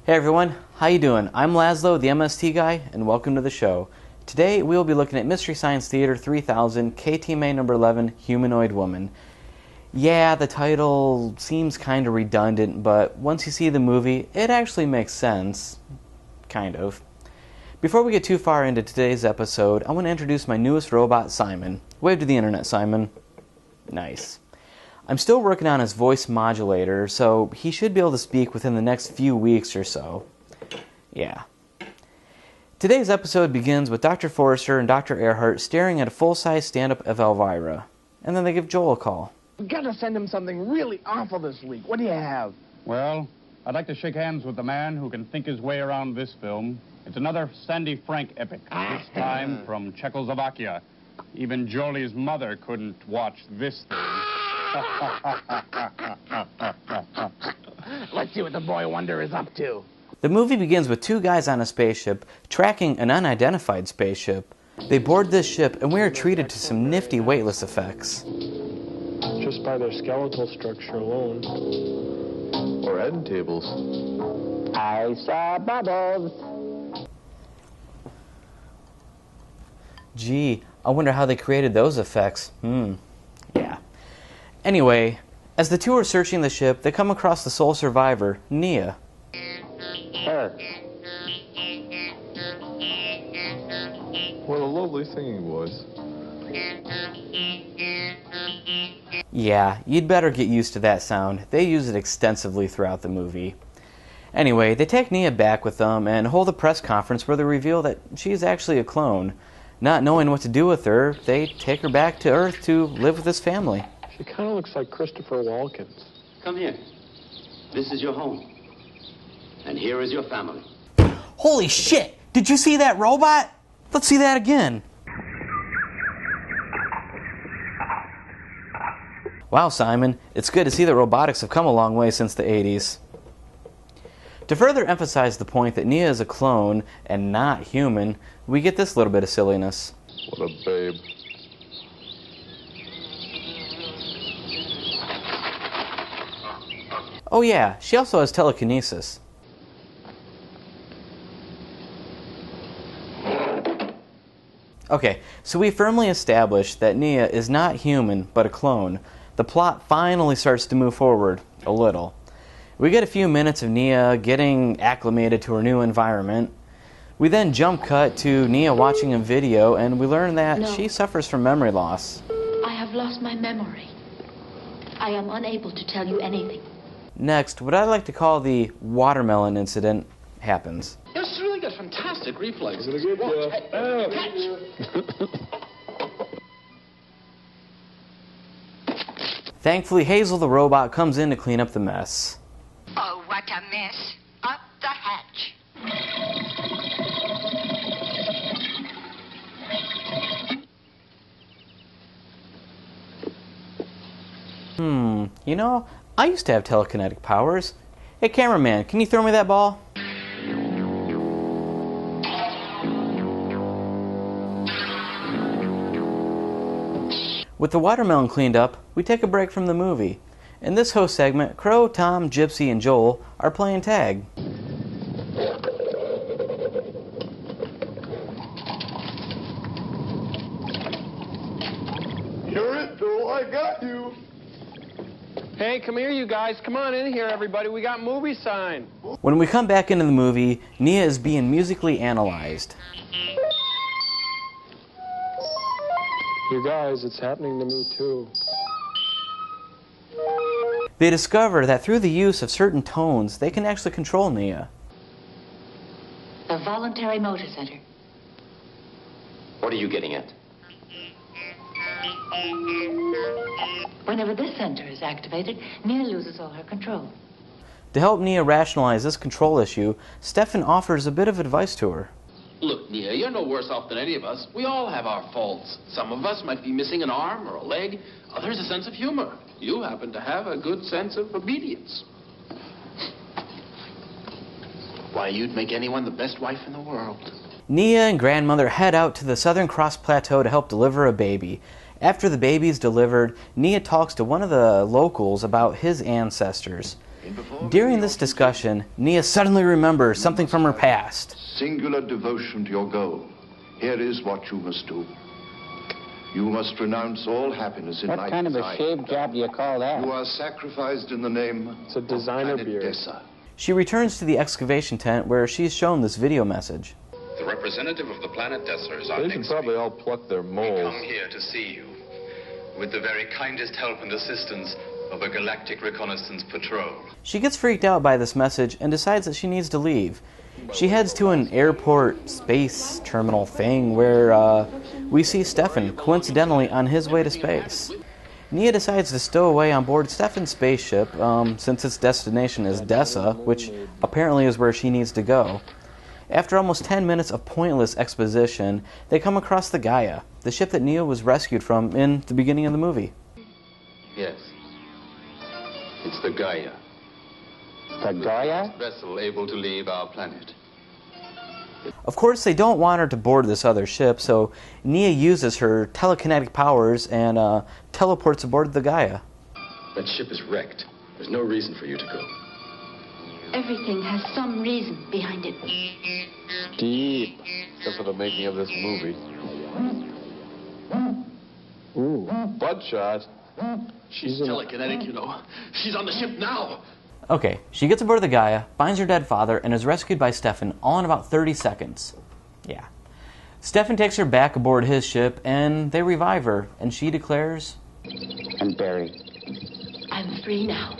Hey everyone, how you doing? I'm Lazlow the MST Guy, and welcome to the show. Today we'll be looking at Mystery Science Theater 3000, KTMA number 11, Humanoid Woman. Yeah, the title seems kind of redundant, but once you see the movie, it actually makes sense. Kind of. Before we get too far into today's episode, I want to introduce my newest robot, Simon. Wave to the internet, Simon. Nice. I'm still working on his voice modulator, so he should be able to speak within the next few weeks or so. Yeah. Today's episode begins with Dr. Forrester and Dr. Earhart staring at a full-size stand-up of Elvira. And then they give Joel a call. We've got to send him something really awful this week. What do you have? Well, I'd like to shake hands with the man who can think his way around this film. It's another Sandy Frank epic, this time from Czechoslovakia. Even Jolie's mother couldn't watch this thing. Let's see what the boy wonder is up to. The movie begins with two guys on a spaceship tracking an unidentified spaceship. They board this ship and we are treated to some nifty weightless effects. Just by their skeletal structure alone. Or end tables. I saw bubbles. Gee, I wonder how they created those effects. Yeah. Anyway, as the two are searching the ship, they come across the sole survivor, Nia. Her. What a lovely singing voice. Yeah, you'd better get used to that sound. They use it extensively throughout the movie. Anyway, they take Nia back with them and hold a press conference where they reveal that she's actually a clone. Not knowing what to do with her, they take her back to Earth to live with his family. She kind of looks like Christopher Walken. Come here. This is your home. And here is your family. Holy shit! Did you see that robot? Let's see that again. Wow, Simon, it's good to see that robotics have come a long way since the 80s. To further emphasize the point that Nia is a clone and not human, we get this little bit of silliness. What a babe. Oh yeah, she also has telekinesis. Okay, so we firmly established that Nia is not human, but a clone. The plot finally starts to move forward, a little. We get a few minutes of Nia getting acclimated to her new environment. We then jump cut to Nia watching a video, and we learn that she suffers from memory loss. I have lost my memory. I am unable to tell you anything. Next, what I like to call the watermelon incident happens. It's really got fantastic reflexes. Good job. Thankfully, Hazel the robot comes in to clean up the mess. Oh, what a mess. Up the hatch. You know, I used to have telekinetic powers. Hey, cameraman, can you throw me that ball? With the watermelon cleaned up, we take a break from the movie. In this host segment, Crow, Tom, Gypsy, and Joel are playing tag. You're it, Joel. I got you. Hey, come here, you guys. Come on in here, everybody. We got movie sign. When we come back into the movie, Nia is being musically analyzed. You guys, it's happening to me too. They discover that through the use of certain tones, they can actually control Nia. The voluntary motor center. What are you getting at? Whenever this center is activated, Nia loses all her control. To help Nia rationalize this control issue, Stefan offers a bit of advice to her. Look, Nia, you're no worse off than any of us. We all have our faults. Some of us might be missing an arm or a leg. Others a sense of humor. You happen to have a good sense of obedience. Why, you'd make anyone the best wife in the world. Nia and grandmother head out to the Southern Cross Plateau to help deliver a baby. After the baby's delivered, Nia talks to one of the locals about his ancestors. During this discussion, Nia suddenly remembers something from her past. Singular devotion to your goal. Here is what you must do. You must renounce all happiness in life. What kind of a shaved job do you call that? You are sacrificed in the name It's a designer of beard. Dessa. She returns to the excavation tent where she's shown this video message. The representative of the planet Dessa is our They should next probably speaker. all pluck their We moles. come here to see you with the very kindest help and assistance of a galactic reconnaissance patrol. She gets freaked out by this message and decides that she needs to leave. She heads to an airport space terminal thing where we see Stefan coincidentally on his way to space. Nia decides to stow away on board Stefan's spaceship since its destination is Dessa, which apparently is where she needs to go. After almost 10 minutes of pointless exposition, they come across the Gaia, the ship that Nia was rescued from in the beginning of the movie. Yes. It's the Gaia. The Gaia? Vessel able to leave our planet. Of course, they don't want her to board this other ship, so Nia uses her telekinetic powers and teleports aboard the Gaia. That ship is wrecked. There's no reason for you to go. Everything has some reason behind it. Deep. Except for the making of this movie. Ooh. Bloodshot. She's telekinetic, you know. She's on the ship now. Okay, she gets aboard the Gaia, finds her dead father, and is rescued by Stefan all in about 30 seconds. Yeah. Stefan takes her back aboard his ship, and they revive her, and she declares, And Barry. I'm free now.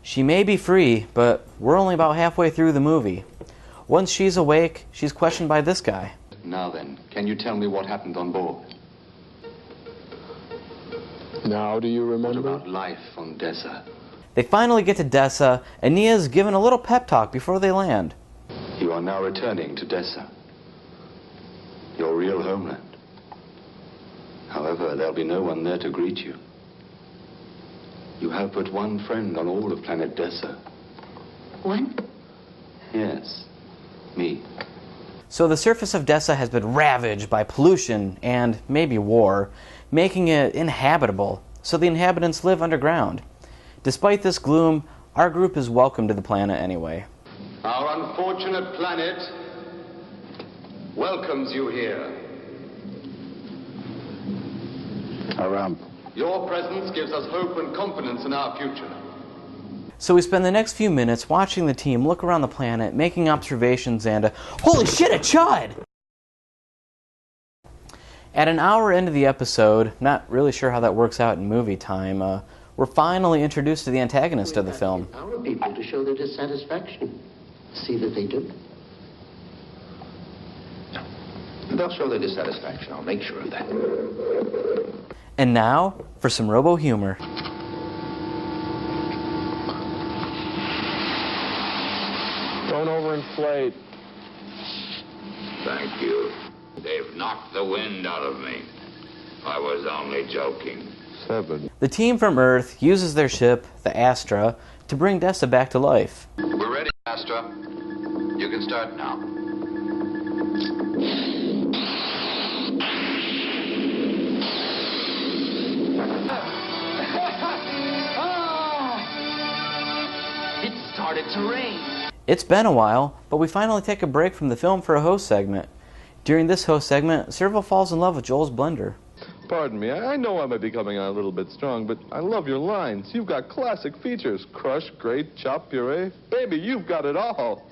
she may be free, but we're only about halfway through the movie. Once she's awake, she's questioned by this guy. Now then, can you tell me what happened on board? Now do you What remember? about life on Dessa? They finally get to Dessa, and Nia's given a little pep talk before they land. You are now returning to Dessa, your real homeland. However, there'll be no one there to greet you. You have but one friend on all of planet Dessa. One? Yes, me. So the surface of Dessa has been ravaged by pollution and maybe war, making it inhabitable, so the inhabitants live underground. Despite this gloom, our group is welcome to the planet anyway. Our unfortunate planet welcomes you here. Your presence gives us hope and confidence in our future. So we spend the next few minutes watching the team look around the planet, making observations, and holy shit, a chud! At an hour into the episode, not really sure how that works out in movie time, we're finally introduced to the antagonist of the film. Our people to show their dissatisfaction. See that they do. They'll show their dissatisfaction. I'll make sure of that. And now, for some robo humor. Don't overinflate. Thank you. They've knocked the wind out of me. I was only joking. 7. The team from Earth uses their ship, the Astra, to bring Dessa back to life. We're ready, Astra. You can start now. It started to rain. It's been a while, but we finally take a break from the film for a host segment. During this host segment, Servo falls in love with Joel's blender. Pardon me, I know I might be coming on a little bit strong, but I love your lines. You've got classic features. Crush, grate, chop, puree. Baby, you've got it all.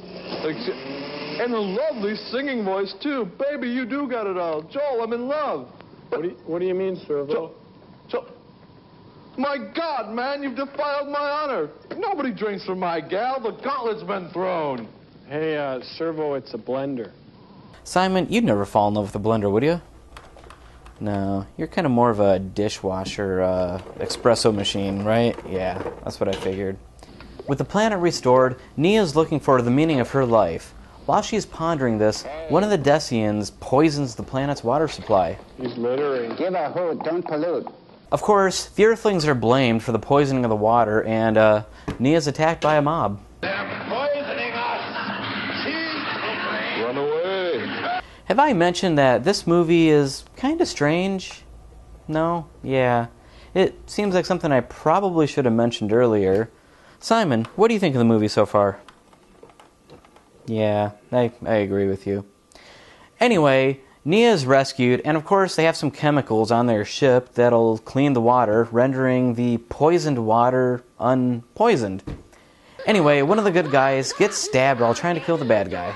And a lovely singing voice, too. Baby, you do got it all. Joel, I'm in love. What do you mean, Servo? Joel, my God, man, you've defiled my honor. Nobody drinks from my gal. The gauntlet's been thrown. Hey, Servo, it's a blender. Simon, you'd never fall in love with a blender, would you? No, you're kind of more of a dishwasher, espresso machine, right? Yeah, that's what I figured. With the planet restored, Nia's looking for the meaning of her life. While she's pondering this, one of the Decians poisons the planet's water supply. He's littering. Give a hoot, don't pollute. Of course, the Earthlings are blamed for the poisoning of the water, and Nia's attacked by a mob. They're poisoning us. She's to blame. Run away. Have I mentioned that this movie is kind of strange? No? Yeah. It seems like something I probably should have mentioned earlier. Simon, what do you think of the movie so far? Yeah, I agree with you. Anyway, Nia is rescued, and of course they have some chemicals on their ship that'll clean the water, rendering the poisoned water unpoisoned. Anyway, one of the good guys gets stabbed while trying to kill the bad guy.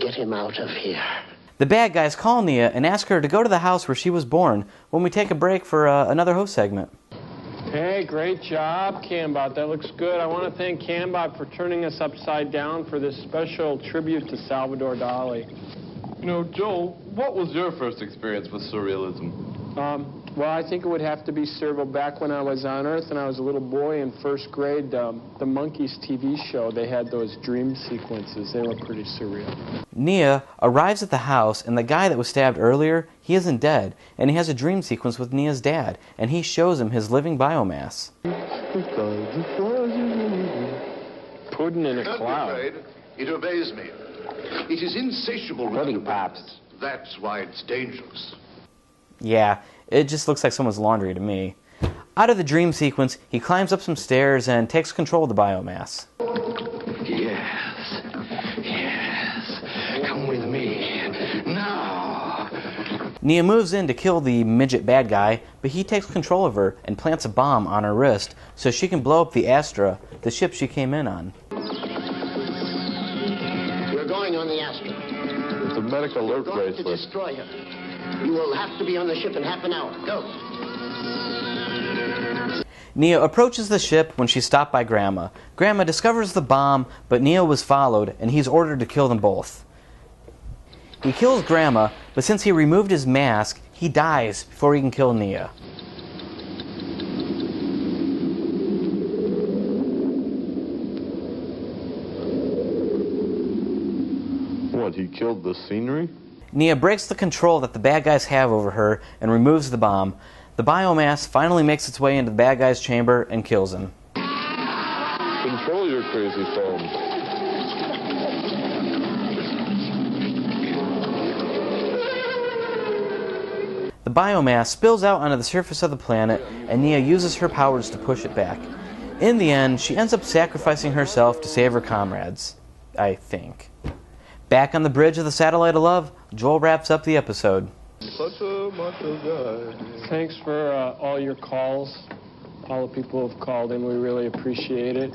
Get him out of here. The bad guys call Nia and ask her to go to the house where she was born when we take a break for another host segment. Hey, great job, Cambot. That looks good. I want to thank Cambot for turning us upside down for this special tribute to Salvador Dali. You know, Joel, what was your first experience with surrealism? Well, I think it would have to be Servo back when I was on Earth and I was a little boy in first grade. The Monkees TV show, they had those dream sequences. They were pretty surreal. Nia arrives at the house, and the guy that was stabbed earlier, he isn't dead, and he has a dream sequence with Nia's dad, and he shows him his living biomass. Pudding in a cloud. It obeys me. It is insatiable. Pudding pops. That's why it's dangerous. Yeah, it just looks like someone's laundry to me. Out of the dream sequence, he climbs up some stairs and takes control of the biomass. Yes. Come with me. Now. Nia moves in to kill the midget bad guy, but he takes control of her and plants a bomb on her wrist so she can blow up the Astra, the ship she came in on. We're going on the Astra. It's a medical alert We're going bracelet. to destroy her. You will have to be on the ship in half an hour. Go. Nia approaches the ship when she's stopped by Grandma. Grandma discovers the bomb, but Nia was followed, and he's ordered to kill them both. He kills Grandma, but since he removed his mask, he dies before he can kill Nia. What, he killed the scenery? Nia breaks the control that the bad guys have over her and removes the bomb. The biomass finally makes its way into the bad guy's chamber and kills him. Control your crazy phone. The biomass spills out onto the surface of the planet, and Nia uses her powers to push it back. In the end, she ends up sacrificing herself to save her comrades. I think. Back on the bridge of the Satellite of Love, Joel wraps up the episode. Such a macho guy. Thanks for all your calls. All the people who have called in, we really appreciate it.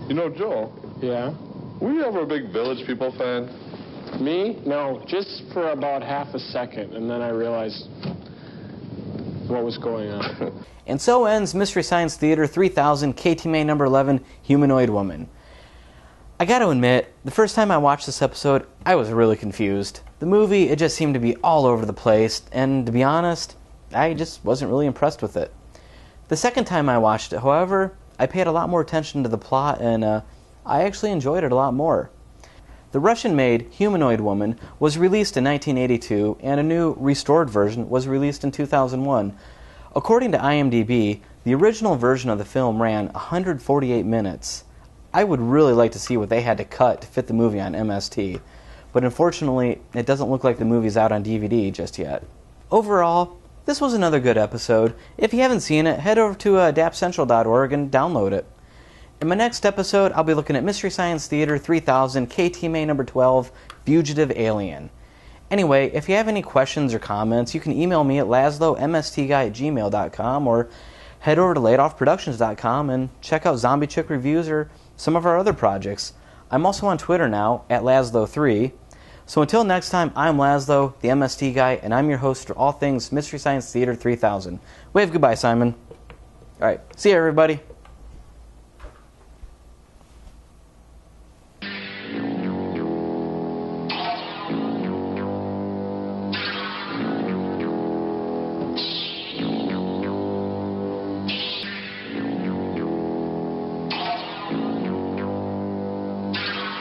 You know, Joel, Yeah? were you ever a big Village People fan? Me? No, just for about half a second, and then I realized what was going on. And so ends Mystery Science Theater 3000 KTMA number 11, Humanoid Woman. I gotta admit, the first time I watched this episode, I was really confused. The movie, it just seemed to be all over the place, and to be honest, I just wasn't really impressed with it. The second time I watched it, however, I paid a lot more attention to the plot, and I actually enjoyed it a lot more. The Russian-made Humanoid Woman was released in 1982, and a new, restored version was released in 2001. According to IMDb, the original version of the film ran 148 minutes. I would really like to see what they had to cut to fit the movie on MST, but unfortunately, it doesn't look like the movie's out on DVD just yet. Overall, this was another good episode. If you haven't seen it, head over to dapcentral.org and download it. In my next episode, I'll be looking at Mystery Science Theater 3000 KTMA number 12, Fugitive Alien. Anyway, if you have any questions or comments, you can email me at lazlowmstguy@gmail.com or head over to lateoffproductions.com and check out Zombie Chick Reviews or some of our other projects. I'm also on Twitter now, at Lazlow3. So until next time, I'm Lazlow, the MST Guy, and I'm your host for all things Mystery Science Theater 3000. Wave goodbye, Simon. Alright, see you, everybody.